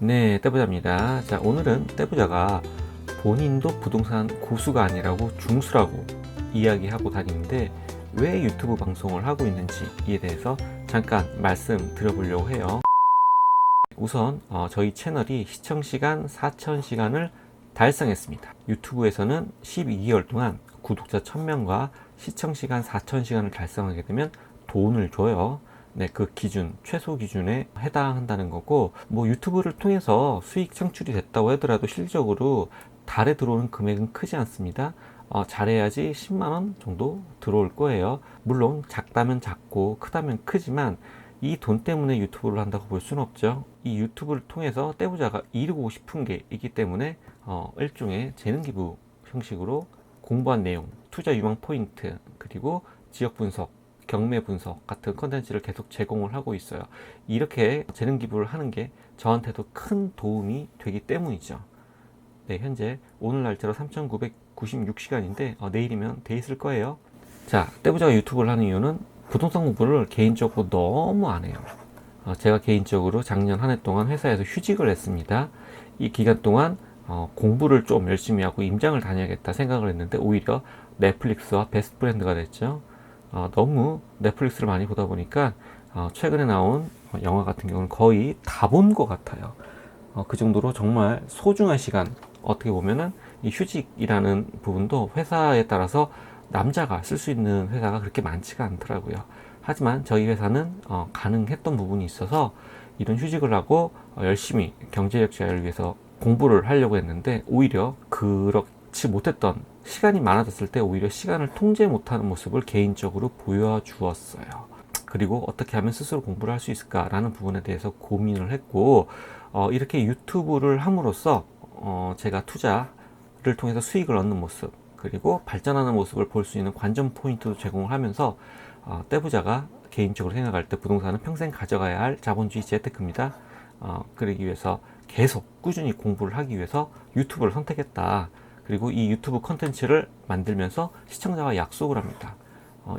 네, 떼부자입니다. 자, 오늘은 떼부자가 본인도 부동산 고수가 아니라고 중수라고 이야기하고 다니는데 왜 유튜브 방송을 하고 있는지에 대해서 잠깐 말씀 드려보려고 해요. 우선 저희 채널이 시청시간 4,000시간을 달성했습니다. 유튜브에서는 12개월 동안 구독자 1000명과 시청시간 4,000시간을 달성하게 되면 돈을 줘요. 네, 그 기준, 최소 기준에 해당한다는 거고, 뭐 유튜브를 통해서 수익 창출이 됐다고 하더라도 실질적으로 달에 들어오는 금액은 크지 않습니다. 잘해야지 10만원 정도 들어올 거예요. 물론 작다면 작고 크다면 크지만 이 돈 때문에 유튜브를 한다고 볼 수는 없죠. 이 유튜브를 통해서 떼부자가 이루고 싶은 게 있기 때문에 일종의 재능기부 형식으로 공부한 내용, 투자 유망 포인트, 그리고 지역 분석, 경매 분석 같은 컨텐츠를 계속 제공을 하고 있어요. 이렇게 재능 기부를 하는 게 저한테도 큰 도움이 되기 때문이죠. 네, 현재 오늘 날짜로 3,996시간인데 내일이면 돼 있을 거예요. 자, 떼부자가 유튜브를 하는 이유는 부동산 공부를 개인적으로 너무 안 해요. 제가 개인적으로 작년 한 해 동안 회사에서 휴직을 했습니다. 이 기간 동안 공부를 좀 열심히 하고 임장을 다녀야겠다 생각을 했는데 오히려 넷플릭스와 베스트 프렌드가 됐죠. 너무 넷플릭스를 많이 보다 보니까 최근에 나온 영화 같은 경우는 거의 다 본 것 같아요. 그 정도로 정말 소중한 시간, 어떻게 보면은 이 휴직이라는 부분도 회사에 따라서 남자가 쓸 수 있는 회사가 그렇게 많지가 않더라고요. 하지만 저희 회사는 가능했던 부분이 있어서 이런 휴직을 하고 열심히 경제력 자유를 위해서 공부를 하려고 했는데 오히려 그렇지 못했던, 시간이 많아졌을 때 오히려 시간을 통제 못하는 모습을 개인적으로 보여주었어요. 그리고 어떻게 하면 스스로 공부를 할 수 있을까라는 부분에 대해서 고민을 했고, 이렇게 유튜브를 함으로써 제가 투자를 통해서 수익을 얻는 모습, 그리고 발전하는 모습을 볼 수 있는 관전 포인트도 제공을 하면서 떼부자가 개인적으로 생각할 때 부동산은 평생 가져가야 할 자본주의 재테크입니다. 그러기 위해서 계속 꾸준히 공부를 하기 위해서 유튜브를 선택했다. 그리고 이 유튜브 컨텐츠를 만들면서 시청자와 약속을 합니다.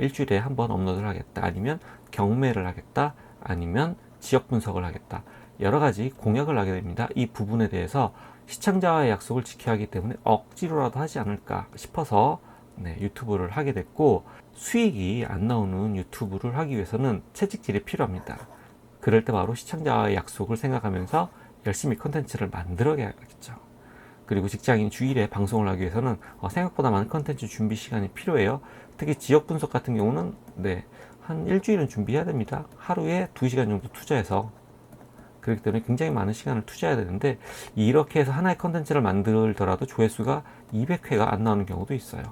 일주일에 한 번 업로드를 하겠다, 아니면 경매를 하겠다, 아니면 지역 분석을 하겠다, 여러 가지 공약을 하게 됩니다. 이 부분에 대해서 시청자와의 약속을 지켜야 하기 때문에 억지로라도 하지 않을까 싶어서 유튜브를 하게 됐고, 수익이 안 나오는 유튜브를 하기 위해서는 채찍질이 필요합니다. 그럴 때 바로 시청자와의 약속을 생각하면서 열심히 컨텐츠를 만들어야겠죠. 그리고 직장인 주일에 방송을 하기 위해서는 생각보다 많은 컨텐츠 준비 시간이 필요해요. 특히 지역 분석 같은 경우는 한 일주일은 준비해야 됩니다. 하루에 2시간 정도 투자해서. 그렇기 때문에 굉장히 많은 시간을 투자해야 되는데, 이렇게 해서 하나의 컨텐츠를 만들더라도 조회수가 200회가 안 나오는 경우도 있어요.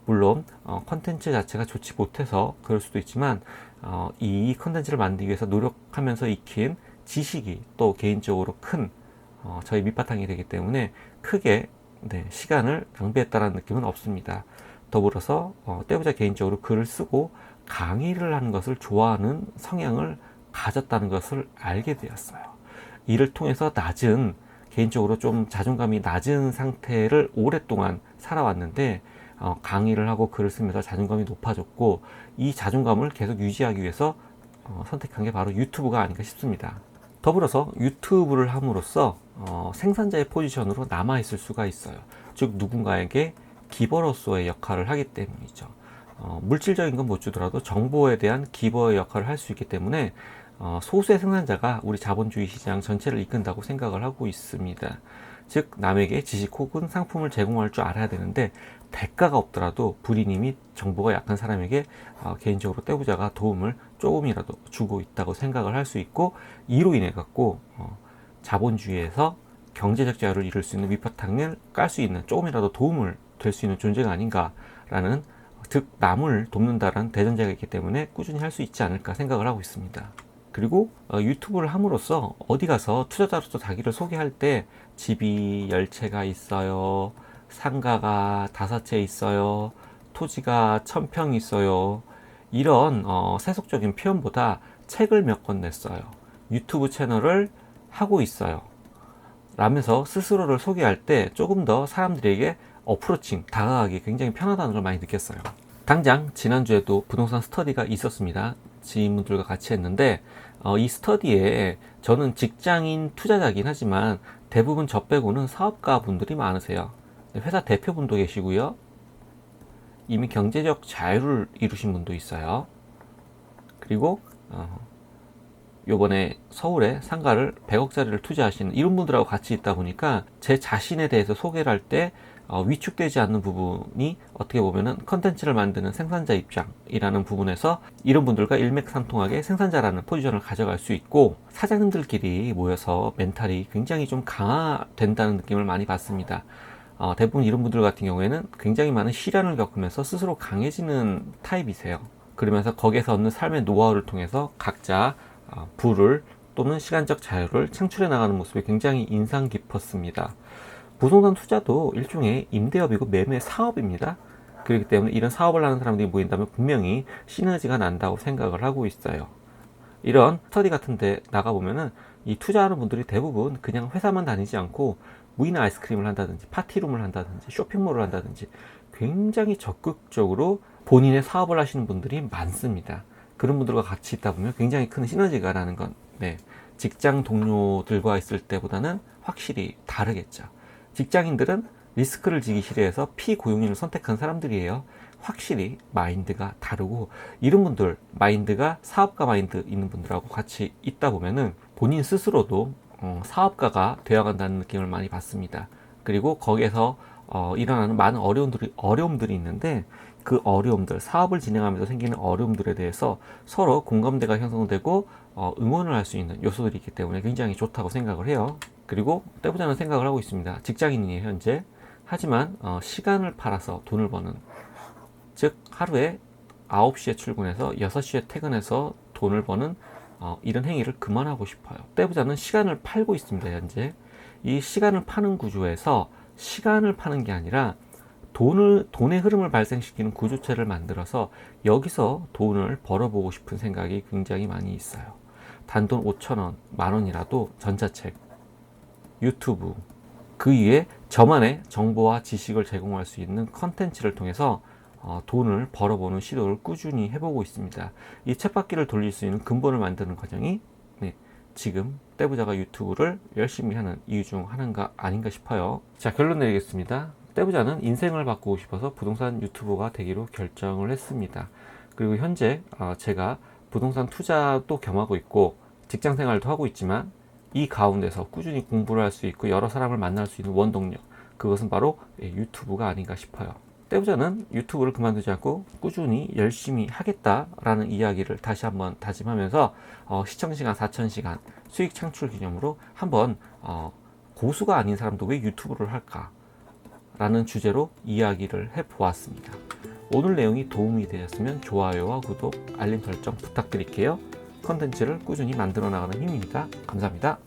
물론 컨텐츠 자체가 좋지 못해서 그럴 수도 있지만 이 컨텐츠를 만들기 위해서 노력하면서 익힌 지식이 또 개인적으로 큰 저희 밑바탕이 되기 때문에 크게 시간을 낭비했다는 느낌은 없습니다. 더불어서 떼부자 개인적으로 글을 쓰고 강의를 하는 것을 좋아하는 성향을 가졌다는 것을 알게 되었어요. 이를 통해서 개인적으로 좀 자존감이 낮은 상태를 오랫동안 살아왔는데 강의를 하고 글을 쓰면서 자존감이 높아졌고, 이 자존감을 계속 유지하기 위해서 선택한 게 바로 유튜브가 아닌가 싶습니다. 더불어서 유튜브를 함으로써 생산자의 포지션으로 남아있을 수가 있어요. 즉 누군가에게 기버로서의 역할을 하기 때문이죠. 물질적인 건 못 주더라도 정보에 대한 기버의 역할을 할 수 있기 때문에 소수의 생산자가 우리 자본주의 시장 전체를 이끈다고 생각을 하고 있습니다. 즉 남에게 지식 혹은 상품을 제공할 줄 알아야 되는데, 대가가 없더라도 불인이 및 정보가 약한 사람에게 개인적으로 떼부자가 도움을 조금이라도 주고 있다고 생각을 할 수 있고, 이로 인해 갖고 자본주의에서 경제적 자유를 이룰 수 있는 밑바탕을 깔 수 있는, 조금이라도 도움을 될 수 있는 존재가 아닌가라는, 즉 남을 돕는다라는 대전제가 있기 때문에 꾸준히 할 수 있지 않을까 생각을 하고 있습니다. 그리고 유튜브를 함으로써 어디 가서 투자자로서 자기를 소개할 때 집이 10채가 있어요, 상가가 5채 있어요, 토지가 1000평 있어요, 이런 세속적인 표현보다 책을 몇 권 냈어요, 유튜브 채널을 하고 있어요 라면서 스스로를 소개할 때 조금 더 사람들에게 다가가기 굉장히 편하다는 걸 많이 느꼈어요. 당장 지난주에도 부동산 스터디가 있었습니다. 지인분들과 같이 했는데 이 스터디에 저는 직장인 투자자긴 하지만 대부분 저 빼고는 사업가 분들이 많으세요. 회사 대표분도 계시고요. 이미 경제적 자유를 이루신 분도 있어요. 그리고 요번에 서울에 상가를 100억짜리를 투자하시는 이런 분들하고 같이 있다 보니까 제 자신에 대해서 소개를 할 때 위축되지 않는 부분이 어떻게 보면은 컨텐츠를 만드는 생산자 입장이라는 부분에서 이런 분들과 일맥상통하게 생산자라는 포지션을 가져갈 수 있고, 사장님들끼리 모여서 멘탈이 굉장히 좀 강화된다는 느낌을 많이 받습니다. 대부분 이런 분들 같은 경우에는 굉장히 많은 시련을 겪으면서 스스로 강해지는 타입이세요. 그러면서 거기에서 얻는 삶의 노하우를 통해서 각자 부를 또는 시간적 자유를 창출해 나가는 모습이 굉장히 인상 깊었습니다. 부동산 투자도 일종의 임대업이고 매매 사업입니다. 그렇기 때문에 이런 사업을 하는 사람들이 모인다면 분명히 시너지가 난다고 생각을 하고 있어요. 이런 스터디 같은데 나가보면은 이 투자하는 분들이 대부분 그냥 회사만 다니지 않고 무이나 아이스크림을 한다든지 파티룸을 한다든지 쇼핑몰을 한다든지 굉장히 적극적으로 본인의 사업을 하시는 분들이 많습니다. 그런 분들과 같이 있다 보면 굉장히 큰 시너지가 나는 건 직장 동료들과 있을 때보다는 확실히 다르겠죠. 직장인들은 리스크를 지기 싫어해서 피고용인을 선택한 사람들이에요. 확실히 마인드가 다르고, 이런 분들 마인드가 사업가 마인드 있는 분들하고 같이 있다 보면은 본인 스스로도 사업가가 되어간다는 느낌을 많이 받습니다. 그리고 거기에서 일어나는 많은 어려움들이 있는데, 그 어려움들, 사업을 진행하면서 생기는 어려움들에 대해서 서로 공감대가 형성되고 응원을 할 수 있는 요소들이 있기 때문에 굉장히 좋다고 생각을 해요. 그리고 떼보자는 생각을 하고 있습니다. 직장인이에요, 현재. 하지만 시간을 팔아서 돈을 버는, 즉 하루에 9시에 출근해서 6시에 퇴근해서 돈을 버는 이런 행위를 그만하고 싶어요. 떼보자는 시간을 팔고 있습니다, 현재. 이 시간을 파는 구조에서 시간을 파는 게 아니라 돈의 흐름을 발생시키는 구조체를 만들어서 여기서 돈을 벌어보고 싶은 생각이 굉장히 많이 있어요. 단돈 5,000원, 만원이라도 전자책, 유튜브, 그 위에 저만의 정보와 지식을 제공할 수 있는 컨텐츠를 통해서 돈을 벌어보는 시도를 꾸준히 해보고 있습니다. 이 쳇바퀴를 돌릴 수 있는 근본을 만드는 과정이 지금 떼부자가 유튜브를 열심히 하는 이유 중 하나가 아닌가 싶어요. 자, 결론 내리겠습니다. 떼부자는 인생을 바꾸고 싶어서 부동산 유튜버가 되기로 결정을 했습니다. 그리고 현재 제가 부동산 투자도 겸하고 있고 직장 생활도 하고 있지만 이 가운데서 꾸준히 공부를 할 수 있고 여러 사람을 만날 수 있는 원동력, 그것은 바로 유튜브가 아닌가 싶어요. 떼부자는 유튜브를 그만두지 않고 꾸준히 열심히 하겠다라는 이야기를 다시 한번 다짐하면서 시청시간 4,000시간 수익 창출 기념으로 한번 고수가 아닌 사람도 왜 유튜브를 할까? 라는 주제로 이야기를 해보았습니다. 오늘 내용이 도움이 되셨으면 좋아요와 구독, 알림 설정 부탁드릴게요. 컨텐츠를 꾸준히 만들어 나가는 힘이니까 감사합니다.